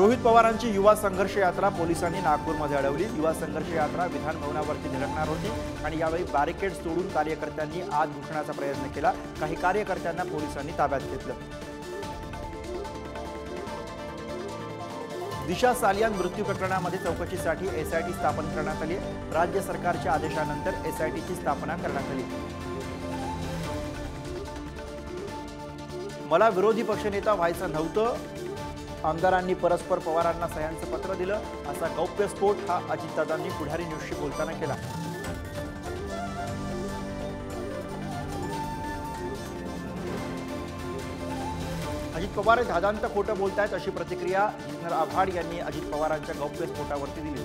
रोहित पवारांची युवा संघर्ष यात्रा पोलिसांनी नागपूरमध्ये अडवली। युवा संघर्ष यात्रा विधान भवनावरती धडकणार होती आणि यावेळी बॅरिकेड तोडून कार्यकर्त्यांनी आत घुसण्याचा प्रयत्न केला। काही कार्यकर्त्यांना पोलिसांनी ताब्यात घेतलं। दिशा सालियान मृत्यू प्रकरणामध्ये चौकशीसाठी एसआयटी स्थापन करण्यात आली। राज्य सरकारच्या आदेशानंतर एसआयटीची स्थापना करण्यात आली। मला विरोधी पक्षनेता व्हायचं नव्हतं, आमदारांनी परस्पर पवारांना सह्यांचं पत्र दिलं, असा गौप्यस्फोट हा अजितदादांनी पुढारी न्यूजशी बोलताना केला। अजित पवार धादांत खोटं बोलतायत अशी प्रतिक्रिया जितेंद्र आव्हाड यांनी अजित पवारांच्या गौप्यस्फोटावरती दिली।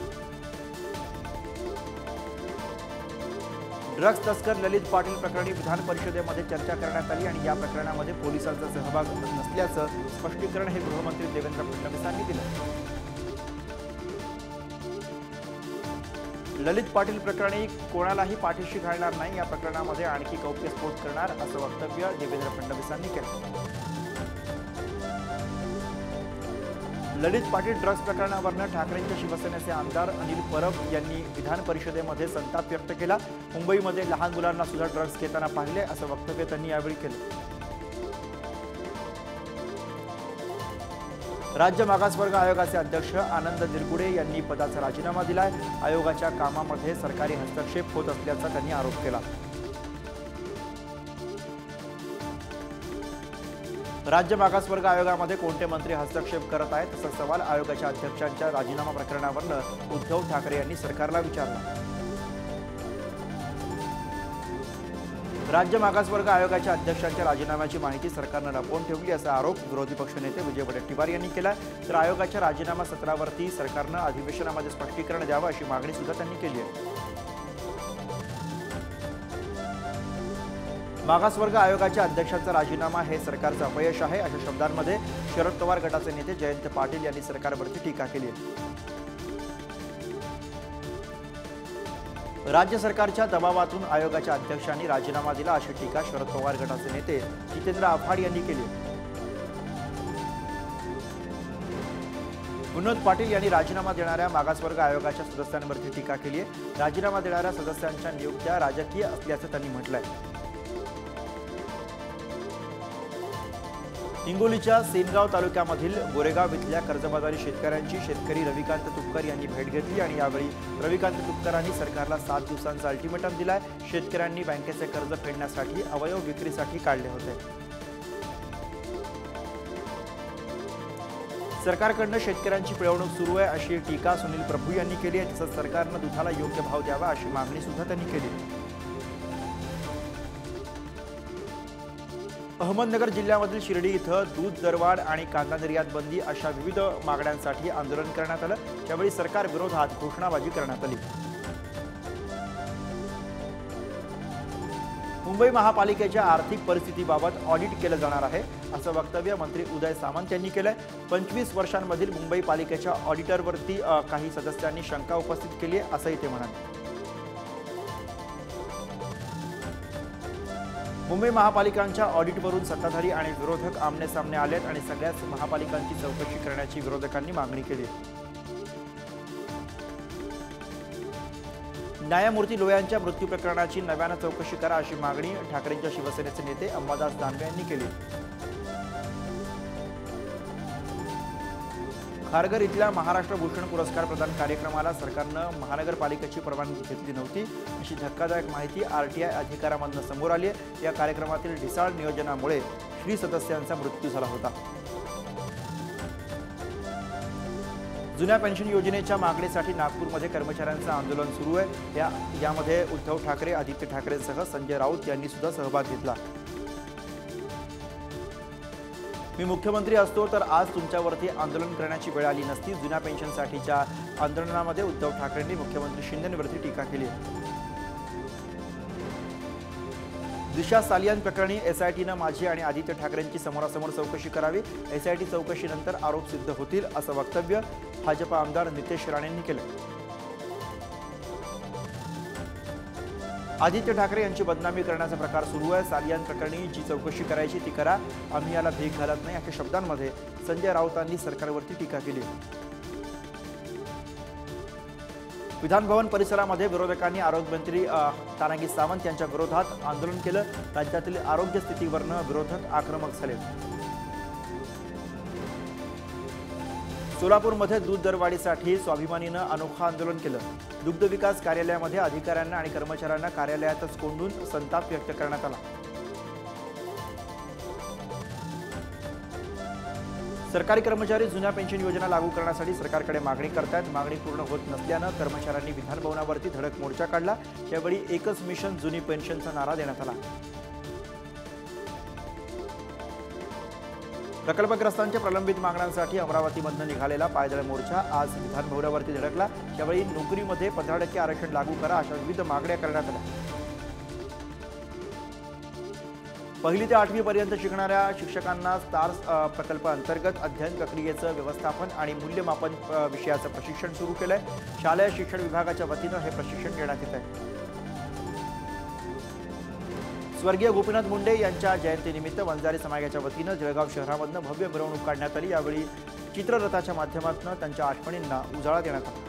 ड्रग्स तस्कर ललित पाटील प्रकरणी विधान परिषदेमध्ये चर्चा करण्यात आली आणि या प्रकरणामध्ये पोलिसांचा सहभाग नसल्याचं स्पष्टीकरण हे गृहमंत्री देवेंद्र फडणवीसांनी दिलं। ललित पाटील प्रकरणी कोणालाही पाठीशी घालणार नाही, या प्रकरणामध्ये आणखी गौप्यस्फोट करणार असं वक्तव्य देवेंद्र फडणवीसांनी केलं। ललित पाटील ड्रग्स प्रकरणावरून ठाकरेंच्या शिवसेनेचे आमदार अनिल परब यांनी विधान परिषदेमध्ये संताप व्यक्त केला। मुंबईमध्ये लहान मुलांना सुद्धा ड्रग्स घेताना पाहिले असं वक्तव्य त्यांनी यावेळी केलं। राज्य मागासवर्ग आयोगाचे अध्यक्ष आनंद निरगुडे यांनी पदाचा राजीनामा दिलाय। आयोगाच्या कामामध्ये सरकारी हस्तक्षेप होत असल्याचा त्यांनी आरोप केला। राज्य मागासवर्ग आयोगामध्ये कोणते मंत्री हस्तक्षेप करत आहेत असा सवाल आयोगाच्या अध्यक्षांच्या राजीनामा प्रकरणावरून उद्धव ठाकरे यांनी सरकारला विचारला। राज्य मागासवर्ग आयोगाच्या अध्यक्षांच्या राजीनाम्याची माहिती सरकारनं लपवून ठेवली असा आरोप विरोधी पक्षनेते विजय वडेट्टीवार यांनी केला। तर आयोगाच्या राजीनामा सत्रावरती सरकारनं अधिवेशनामध्ये स्पष्टीकरण द्यावं अशी मागणी सुद्धा त्यांनी केली आहे। मागासवर्ग आयोगाच्या अध्यक्षांचा राजीनामा हे सरकारचं अपयश आहे अशा शब्दांमध्ये शरद पवार गटाचे नेते जयंत पाटील यांनी सरकारवरती टीका केली आहे। राज्य सरकारच्या दबावातून आयोगाच्या अध्यक्षांनी राजीनामा दिला अशी टीका शरद पवार गटाचे नेते जितेंद्र आव्हाड यांनी केली। विनोद पाटील यांनी राजीनामा देणाऱ्या मागासवर्ग आयोगाच्या सदस्यांवरती टीका केली आहे। राजीनामा देणाऱ्या सदस्यांच्या नियुक्त्या राजकीय असल्याचं त्यांनी म्हटलंय। हिंगोलीच्या सेनगाव तालुक्यामधील गोरेगाव इथल्या कर्जबाजारी शेतकऱ्यांची शेतकरी रविकांत तुपकर यांनी भेट घेतली आणि यावेळी रविकांत तुपकरांनी सरकारला 7 दिवसांचा अल्टिमेटम दिलाय। शेतकऱ्यांनी बँकेचे कर्ज फेडण्यासाठी अवयव विक्रीसाठी काढले होते। सरकारकडून शेतकऱ्यांची पिळवणूक सुरू आहे अशी टीका सुनील प्रभू यांनी केली आहे। तसंच सरकारनं दुधाला योग्य भाव द्यावा अशी मागणी सुद्धा त्यांनी केली। अहमदनगर जिल्ह्यामधील शिर्डी इथं दूध दरवाढ आणि कांदा निर्यात बंदी अशा विविध मागण्यांसाठी आंदोलन करण्यात आलं। त्यावेळी सरकार विरोधात घोषणाबाजी करण्यात आली। मुंबई महापालिकेच्या आर्थिक परिस्थितीबाबत ऑडिट केलं जाणार आहे असं वक्तव्य मंत्री उदय सामंत यांनी केलंय। 25 वर्षांमधील मुंबई पालिकेच्या ऑडिटरवरती काही सदस्यांनी शंका उपस्थित केली आहे असंही ते म्हणाले। मुंबई महापालिकांच्या ऑडिटवरून सत्ताधारी आणि विरोधक आमने सामने आलेत आणि सगळ्याच महापालिकांची चौकशी करण्याची विरोधकांनी मागणी केली। न्यायमूर्ती लोयांच्या मृत्यू प्रकरणाची नव्यानं चौकशी करा अशी मागणी ठाकरेंच्या शिवसेनेचे नेते अंबादास दानवे यांनी केली। खारघर इथल्या महाराष्ट्र भूषण पुरस्कार प्रदान कार्यक्रमाला सरकारनं महानगरपालिकेची परवानगी घेतली नव्हती अशी धक्कादायक माहिती आरटीआय अधिकाऱ्यांमधून समोर आली आहे। या कार्यक्रमातील ढिसाळ नियोजनामुळे श्री सदस्यांचा मृत्यू झाला होता। जुन्या पेन्शन योजनेच्या मागणीसाठी नागपूरमध्ये कर्मचाऱ्यांचं आंदोलन सुरू आहे। यामध्ये उद्धव ठाकरे, आदित्य ठाकरेंसह संजय राऊत यांनी सुद्धा सहभाग घेतला। मी मुख्यमंत्री असतो तर आज तुमच्यावरती आंदोलन करण्याची वेळ आली नसती। जुन्या पेन्शनसाठीच्या आंदोलनामध्ये उद्धव ठाकरेंनी मुख्यमंत्री शिंदेंवरती टीका केली आहे। दिशा सालियान प्रकरणी एसआयटीनं माझी आणि आदित्य ठाकरेंची समोरासमोर चौकशी करावी। एसआयटी चौकशीनंतर आरोप सिद्ध होतील असं वक्तव्य भाजपा आमदार नितेश राणेंनी केलं। आदित्य ठाकरे यांची बदनामी करण्याचा प्रकार सुरू आहे। सालियान प्रकरणी जी चौकशी करायची ती करा, आम्ही याला भीक घालत नाही, अशा शब्दांमध्ये संजय राऊतांनी सरकारवरती टीका केली। विधान भवन परिसरामध्ये विरोधकांनी आरोग्यमंत्री तानाजी सावंत यांच्या विरोधात आंदोलन केलं। राज्यातील आरोग्य स्थितीवरनं विरोधक आक्रमक झाले। सोलापूरमध्ये दूध दरवाढीसाठी स्वाभिमानीनं अनोखं आंदोलन केलं। दुग्ध विकास कार्यालयामध्ये अधिकाऱ्यांना आणि कर्मचाऱ्यांना कार्यालयातच कोंडून संताप व्यक्त करण्यात आला। सरकारी कर्मचारी जुन्या पेन्शन योजना लागू करण्यासाठी सरकारकडे मागणी करतात। मागणी पूर्ण होत नसल्यानं कर्मचाऱ्यांनी विधान भवनावरती धडक मोर्चा काढला। यावेळी एकच मिशन जुनी पेन्शनचा नारा देण्यात आला। प्रकल्पग्रस्तांच्या प्रलंबित मागण्यांसाठी अमरावतीमधून निघालेला पायदळ मोर्चा आज विधान भवनावरती धडकला। यावेळी नोकरीमध्ये 15% आरक्षण लागू करा अशा विविध मागण्या करण्यात आल्या। 1ली ते 8वी पर्यंत शिकणाऱ्या शिक्षकांना स्टार्स प्रकल्प अंतर्गत अध्ययन प्रक्रियेचं व्यवस्थापन आणि मूल्यमापन विषयाचं प्रशिक्षण सुरू केलंय। शालेय शिक्षण विभागाच्या वतीनं हे प्रशिक्षण देण्यात येत आहे। स्वर्गीय गोपीनाथ मुंडे यांच्या जयंतीनिमित्त वंजारी समाजाच्या वतीनं जळगाव शहरामधून भव्य मिरवणूक काढण्यात आली। यावेळी चित्ररथाच्या माध्यमातून त्यांच्या आठवणींना उजाळा देण्यात आला।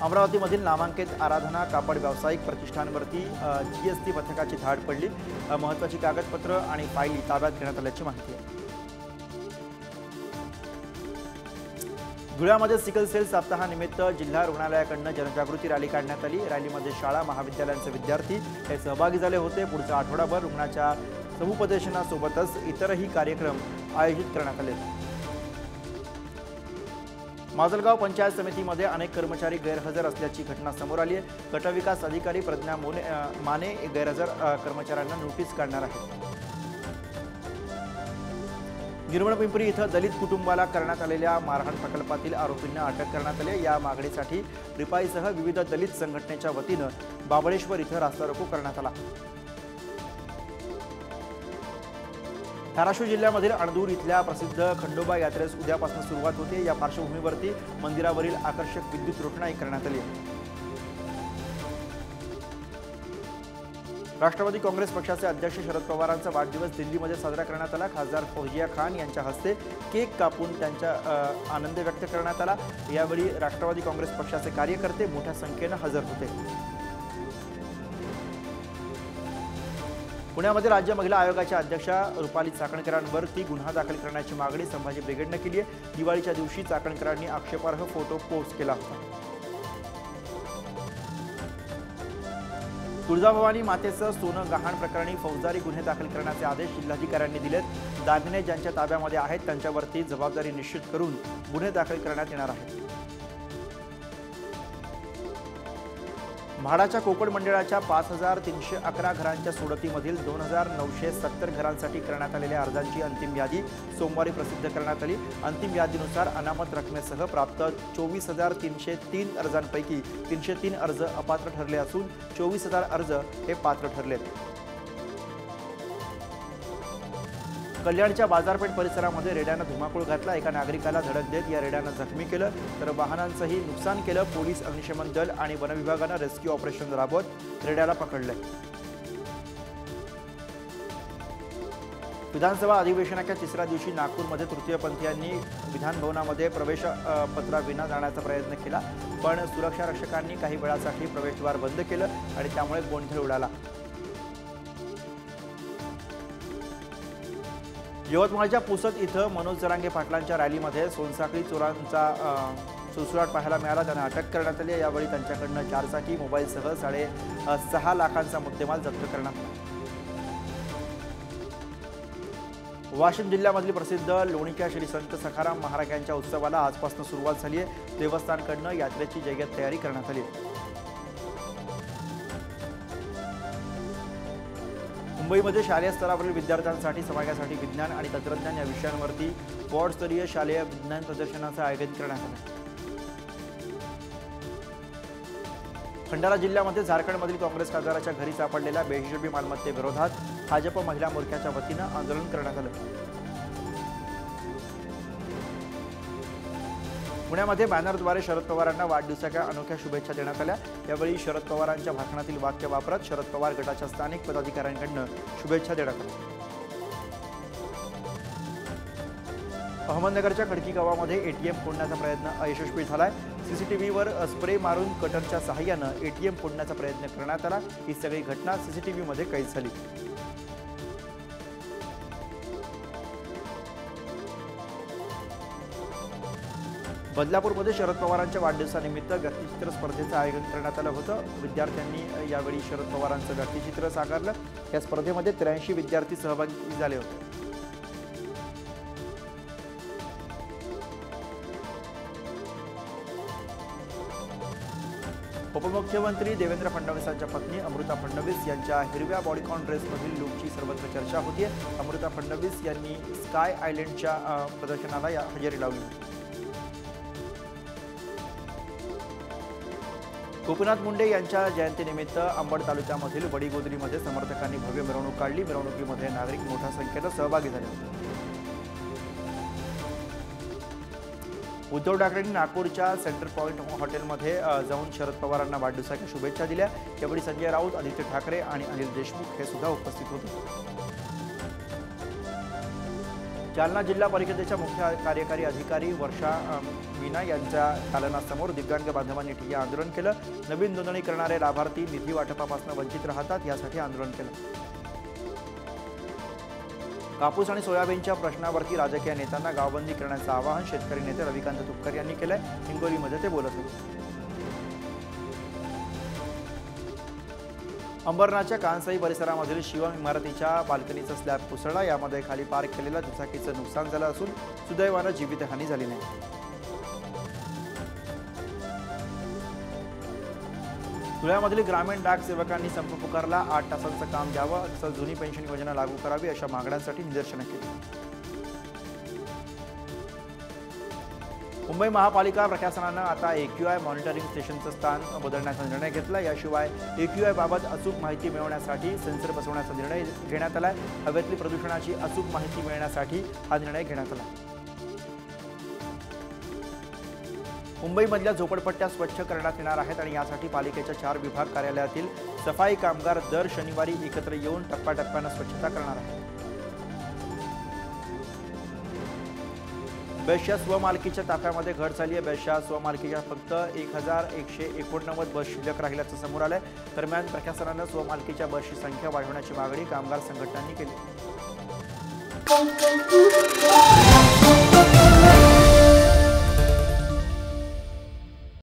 अमरावतीमधील नामांकित आराधना कापड व्यावसायिक प्रतिष्ठानवरती जीएसटी पथकाची धाड पडली। महत्त्वाची कागदपत्र आणि फाईली ताब्यात घेण्यात आल्याची माहिती आहे। धुळ्यामध्ये सिकल सेल सप्ताहानिमित्त जिल्हा रुग्णालयाकडून जनजागृती रॅली काढण्यात आली। रॅलीमध्ये शाळा महाविद्यालयांचे विद्यार्थी हे सहभागी झाले होते। पुढचा आठवडाभर रुग्णाच्या समुपदेशनासोबतच इतरही कार्यक्रम आयोजित करण्यात आले। माजलगाव पंचायत समितीमध्ये अनेक कर्मचारी गैरहजर असल्याची घटना समोर आली आहे। गटविकास अधिकारी प्रज्ञा माने गैरहजर कर्मचाऱ्यांना नोटीस काढणार आहेत। गिरवणपिंपरी इथं दलित कुटुंबाला करण्यात आलेल्या मारहाण प्रकल्पातील आरोपींना अटक करण्यात आली। या मागणीसाठी रिपाईसह विविध दलित संघटनेच्या वतीनं बाबळेश्वर इथं रास्ता रोको करण्यात आला। धाराशिव जिल्ह्यामधील अणदूर इथल्या प्रसिद्ध खंडोबा यात्रेस उद्यापासून सुरुवात होते। या पार्श्वभूमीवरती मंदिरावरील आकर्षक विद्युत रोषणाई करण्यात आली। राष्ट्रवादी काँग्रेस पक्षाचे अध्यक्ष शरद पवारांचा वाढदिवस दिल्लीमध्ये साजरा करण्यात आला। खासदार फौजिया खान यांच्या हस्ते केक कापून त्यांचा आनंद व्यक्त करण्यात आला। यावेळी राष्ट्रवादी काँग्रेस पक्षाचे कार्यकर्ते मोठ्या संख्येने हजर होते। पुण्यामध्ये राज्य महिला आयोगाच्या अध्यक्षा रुपाली चाकणकरांवरती गुन्हा दाखल करण्याची मागणी संभाजी ब्रिगेडने केली आहे। दिवाळीच्या दिवशी चाकणकरांनी आक्षेपार्ह फोटो पोस्ट केला होता। तुळजाभवानी मातेचं सोनं गहाण प्रकरणी फौजदारी गुन्हे दाखल करण्याचे आदेश जिल्हाधिकाऱ्यांनी दिलेत। दागिने ज्यांच्या ताब्यामध्ये आहेत त्यांच्यावरती जबाबदारी निश्चित करून गुन्हे दाखल करण्यात येणार आहेत। म्हाडाच्या कोकण मंडळाच्या 5311 घरांच्या सोडतीमधील 2970 घरांसाठी करण्यात आलेल्या अर्जांची अंतिम यादी सोमवारी प्रसिद्ध करण्यात आली। अंतिम यादीनुसार अनामत रकमेसह प्राप्त 24,303 अर्जांपैकी 303 अर्ज अपात्र ठरले असून 24,000 अर्ज हे पात्र ठरलेत। कल्याणच्या बाजारपेठ परिसरामध्ये रेड्यानं धुमाकूळ घातला। एका नागरिकाला धडक देत या रेड्यानं जखमी केलं तर वाहनांचंही नुकसान केलं। पोलीस, अग्निशमन दल आणि वनविभागानं रेस्क्यू ऑपरेशन राबवत रेड्याला पकडलंय। विधानसभा अधिवेशनाच्या तिसऱ्या दिवशी नागपूरमध्ये तृतीयपंथीयांनी विधान भवनामध्ये प्रवेश पत्राविना जाण्याचा प्रयत्न केला, पण सुरक्षा रक्षकांनी काही वेळासाठी प्रवेशद्वार बंद केलं आणि त्यामुळे गोंधळ उडाला। यवतमाळच्या पुसद इथं मनोज जरांगे पाटलांच्या रॅलीमध्ये सोनसाखळी चोरांचा सुळसुळाट पाहायला मिळाला। त्यांना अटक करण्यात आली। यावेळी त्यांच्याकडनं 4 चाकी मोबाईलसह 6.5 लाखांचा मुद्देमाल जप्त करण्यात आला। वाशिम जिल्ह्यामधील प्रसिद्ध लोणीच्या श्री संत सखाराम महाराज यांच्या उत्सवाला आजपासून सुरुवात झाली आहे। देवस्थानकडनं यात्रेची जय्यत तयारी करण्यात आली आहे। मुंबईमध्ये शालेय स्तरावरील विद्यार्थ्यांसाठी समाजासाठी विज्ञान आणि तंत्रज्ञान या विषयांवरती बोर्डस्तरीय शालेय विज्ञान प्रदर्शनाचं आयोजन करण्यात आलं। खंडारा जिल्ह्यामध्ये झारखंडमधील काँग्रेस खासदाराच्या घरी सापडलेल्या बेहिशोबी मालमत्तेविरोधात भाजप महिला मोर्चाच्या वतीनं आंदोलन करण्यात आलं। पुण्यामध्ये बॅनरद्वारे शरद पवारांना वाढदिवसाच्या अनोख्या शुभेच्छा देण्यात आल्या। यावेळी शरद पवारांच्या भाषणातील वाक्य वापरत शरद पवार गटाच्या स्थानिक पदाधिकाऱ्यांकडून शुभेच्छा देण्यात आल्या। अहमदनगरच्या खडकी गावामध्ये एटीएम फोडण्याचा प्रयत्न अयशस्वी झालाय। सीसीटीव्हीवर स्प्रे मारून कटरच्या सहाय्यानं एटीएम फोडण्याचा प्रयत्न करण्यात आला। ही सगळी घटना सीसीटीव्हीमध्ये कैद झाली। बदलापूरमध्ये शरद पवारांच्या वाढदिवसानिमित्त व्यक्तिचित्र स्पर्धेचं आयोजन करण्यात आलं होतं। विद्यार्थ्यांनी यावेळी शरद पवारांचं व्यक्तिचित्र साकारलं। या स्पर्धेमध्ये 83 विद्यार्थी सहभागी झाले होते। उपमुख्यमंत्री देवेंद्र फडणवीसांच्या पत्नी अमृता फडणवीस यांच्या हिरव्या बॉडीकॉन ड्रेसमधील लुकची सर्वत्र चर्चा होतीये। अमृता फडणवीस यांनी स्काय आयलँडच्या प्रदर्शनाला हजेरी लावली होती। गोपीनाथ मुंडे यांच्या जयंतीनिमित्त अंबड तालुक्यामधील वडीगोद्रीमध्ये समर्थकांनी भव्य मिरवणूक काढली। मिरवणुकीमध्ये नागरिक मोठ्या संख्येनं सहभागी झाले होते। उद्धव ठाकरेंनी नागपूरच्या सेंटर पॉइंट हॉटेलमध्ये जाऊन शरद पवारांना वाढदिवसाच्या शुभेच्छा दिल्या। यावेळी संजय राऊत, आदित्य ठाकरे आणि अनिल देशमुख हे सुद्धा उपस्थित होते। जालना जिल्हा परिषदेच्या मुख्य कार्यकारी अधिकारी वर्षा मीना यांच्या दालनासमोर दिव्यांग बांधवांनी ठिय्या आंदोलन केलं। नवीन नोंदणी करणारे लाभार्थी निधी वाटपापासून वंचित राहतात, यासाठी आंदोलन केलं। कापूस आणि सोयाबीनच्या प्रश्नावरती राजकीय नेत्यांना गावबंदी करण्याचं आवाहन शेतकरी नेते रविकांत तुपकर यांनी केलंय। हिंगोलीमध्ये ते बोलत होते। अंबरनाथच्या कांसाई परिसरामधील शिवम इमारतीच्या बाल्कनीचा स्लॅब कोसळला। यामध्ये खाली पार्क केलेल्या दुचाकीचं नुकसान झालं असून सुदैवानं जीवितहानी झाली नाही। धुळ्यामधील ग्रामीण डाक सेवकांनी संप पुकारला। 8 तासांचं काम द्यावं तसंच जुनी पेन्शन योजना लागू करावी अशा मागण्यांसाठी निदर्शनं केली। मुंबई महापालिका प्रशासनानं आता AQI मॉनिटरिंग स्टेशनचं स्थान बदलण्याचा निर्णय घेतला। याशिवाय AQI बाबत अचूक माहिती मिळवण्यासाठी सेन्सर बसवण्याचा निर्णय घेण्यात आलाय। हवेतली प्रदूषणाची अचूक माहिती मिळण्यासाठी हा निर्णय घेण्यात आला। मुंबईमधल्या झोपडपट्ट्या स्वच्छ करण्यात येणार आहेत आणि यासाठी पालिकेच्या 4 विभाग कार्यालयातील सफाई कामगार दर शनिवारी एकत्र येऊन टप्प्याटप्प्यानं स्वच्छता करणार आहेत। बेस्टच्या स्वमालकीच्या ताफ्यामध्ये घट झाली आहे। बेस्टच्या स्वमालकीच्या फक्त 1189 बस शिल्लक राहिल्याचं समोर आलंय। दरम्यान प्रशासनानं स्वमालकीच्या बसची संख्या वाढवण्याची मागणी कामगार संघटनांनी केली।